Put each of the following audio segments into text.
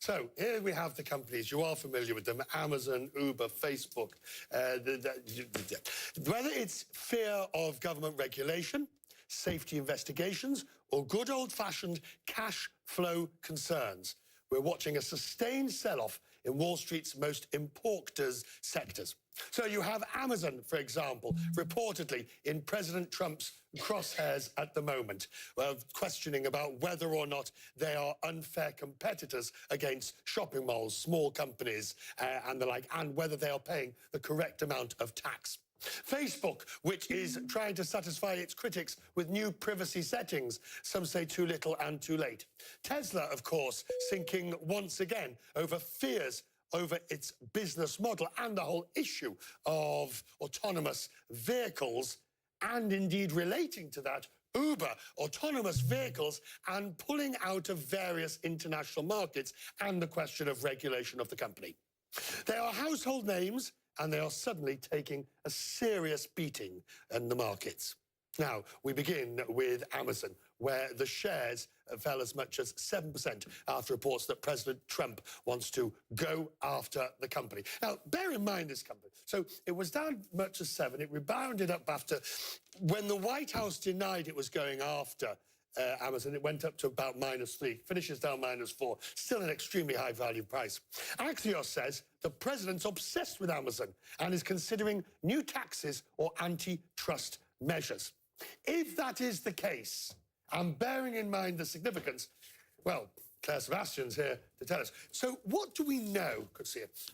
So here we have the companies. You are familiar with them: Amazon, Uber, Facebook. Whether it's fear of government regulation, safety investigations, or good old-fashioned cash flow concerns, we're watching a sustained sell-off in Wall Street's most important sectors. So you have Amazon, for example, reportedly in President Trump's crosshairs at the moment, questioning about whether or not they are unfair competitors against shopping malls, small companies, and the like, and whether they are paying the correct amount of tax. Facebook, which is trying to satisfy its critics with new privacy settings, some say too little and too late. Tesla, of course, sinking once again over fears over its business model and the whole issue of autonomous vehicles, and indeed relating to that, Uber, autonomous vehicles, and pulling out of various international markets, and the question of regulation of the company. They are household names, and they are suddenly taking a serious beating in the markets. Now, we begin with Amazon, where the shares fell as much as 7% after reports that President Trump wants to go after the company. Now, bear in mind this company. So it was down much as 7. It rebounded up after, when the White House denied it was going after Amazon, it went up to about -3, finishes down -4, still an extremely high value price. Axios says the president's obsessed with Amazon and is considering new taxes or antitrust measures. If that is the case, and bearing in mind the significance, well, Claire Sebastian's here to tell us. So what do we know,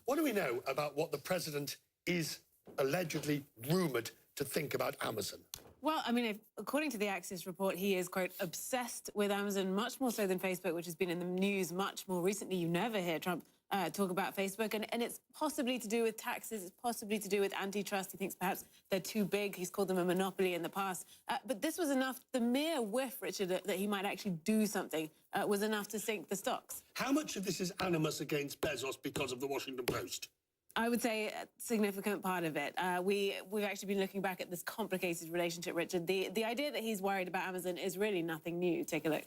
what do we know about what the president is allegedly rumoured to think about Amazon? Well, I mean, according to the Axios report, he is, quote, obsessed with Amazon, much more so than Facebook, which has been in the news much more recently. You never hear Trump talk about Facebook, and it's possibly to do with taxes, it's possibly to do with antitrust. He thinks perhaps they're too big. He's called them a monopoly in the past. But this was enough, the mere whiff, Richard, that he might actually do something was enough to sink the stocks. How much of this is animus against Bezos because of the Washington Post? I would say a significant part of it. We've actually been looking back at this complicated relationship, Richard. The idea that he's worried about Amazon is really nothing new. Take a look.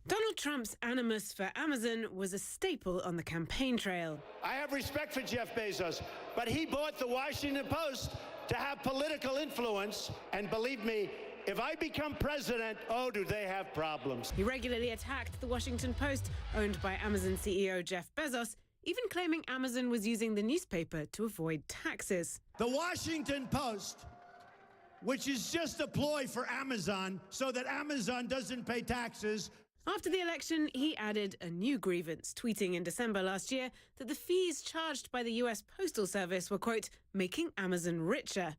Donald Trump's animus for Amazon was a staple on the campaign trail. I have respect for Jeff Bezos, but he bought the Washington Post to have political influence, and believe me, if I become president, oh, do they have problems. He regularly attacked the Washington Post, owned by Amazon CEO Jeff Bezos, even claiming Amazon was using the newspaper to avoid taxes. The Washington Post, which is just a ploy for Amazon so that Amazon doesn't pay taxes. After the election, he added a new grievance, tweeting in December last year that the fees charged by the US Postal Service were, quote, making Amazon richer.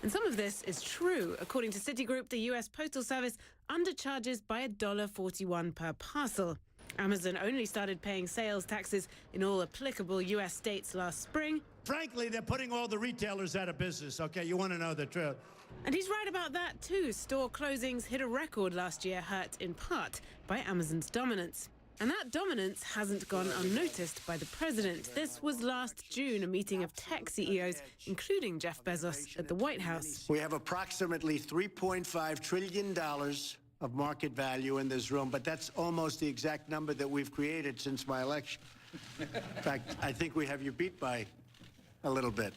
And some of this is true. According to Citigroup, the US Postal Service undercharges by $1.41 per parcel. Amazon only started paying sales taxes in all applicable US states last spring. Frankly, they're putting all the retailers out of business, okay? You want to know the truth. And he's right about that, too. Store closings hit a record last year, hurt in part by Amazon's dominance. And that dominance hasn't gone unnoticed by the president. This was last June, a meeting of tech CEOs, including Jeff Bezos, at the White House. We have approximately $3.5 trillion of market value in this room, but that's almost the exact number that we've created since my election. In fact, I think we have you beat by a little bit.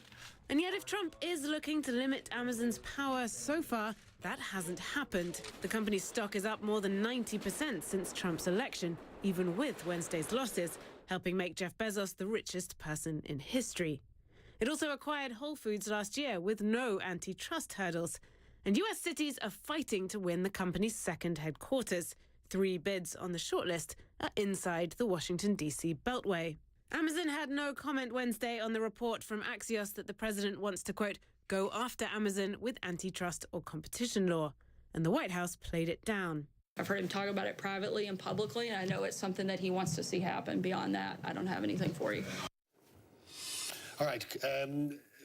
And yet, if Trump is looking to limit Amazon's power so far, that hasn't happened. The company's stock is up more than 90% since Trump's election, even with Wednesday's losses, helping make Jeff Bezos the richest person in history. It also acquired Whole Foods last year with no antitrust hurdles. And US cities are fighting to win the company's second headquarters. 3 bids on the shortlist are inside the Washington, D.C. Beltway. Amazon had no comment Wednesday on the report from Axios that the president wants to, quote, go after Amazon with antitrust or competition law. And the White House played it down. I've heard him talk about it privately and publicly, and I know it's something that he wants to see happen. Beyond that, I don't have anything for you. All right,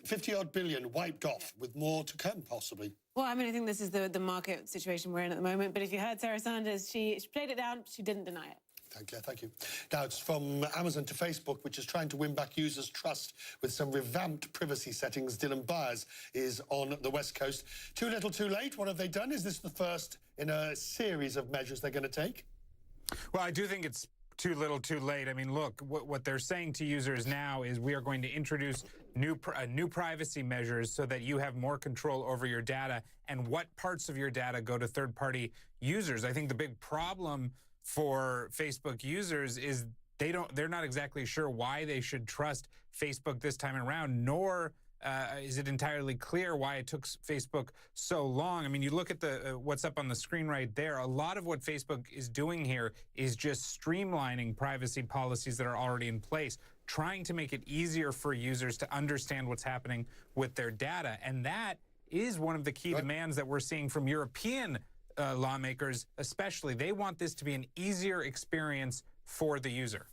50-odd billion wiped off, with more to come, possibly. Well, I mean, I think this is the market situation we're in at the moment. But if you heard Sarah Sanders, she played it down, she didn't deny it. Thank you. Now, it's from Amazon to Facebook, which is trying to win back users' trust with some revamped privacy settings. Dylan Byers is on the West Coast. Too little, too late. What have they done? Is this the first in a series of measures they're going to take? Well, I do think it's too little too late. I mean, look, what they're saying to users now is we are going to introduce new privacy measures so that you have more control over your data and what parts of your data go to third-party users. I think the big problem for Facebook users is they're not exactly sure why they should trust Facebook this time around, nor is it entirely clear why it took Facebook so long. I mean, you look at the what's up on the screen right there. A lot of what Facebook is doing here is just streamlining privacy policies that are already in place, trying to make it easier for users to understand what's happening with their data. And that is one of the key demands that we're seeing from European lawmakers, especially. They want this to be an easier experience for the user.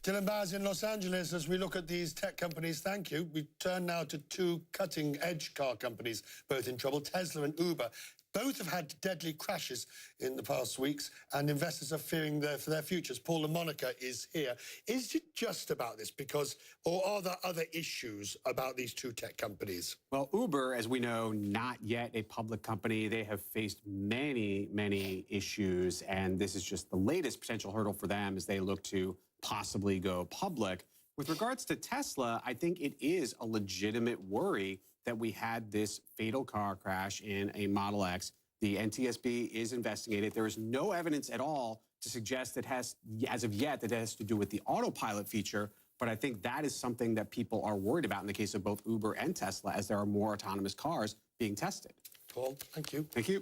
Dylan Baz in Los Angeles, as we look at these tech companies, thank you. We turn now to two cutting-edge car companies, both in trouble, Tesla and Uber. Both have had deadly crashes in the past weeks, and investors are fearing for their futures. Paul LaMonica is here. Is it just about this? Or are there other issues about these two tech companies? Well, Uber, as we know, not yet a public company. They have faced many, many issues, and this is just the latest potential hurdle for them as they look to possibly go public. With regards to Tesla, I think it is a legitimate worry that we had this fatal car crash in a Model X. The NTSB is investigating it. There is no evidence at all to suggest that as of yet, that it has to do with the autopilot feature. But I think that is something that people are worried about in the case of both Uber and Tesla, as there are more autonomous cars being tested. Paul, thank you. Thank you.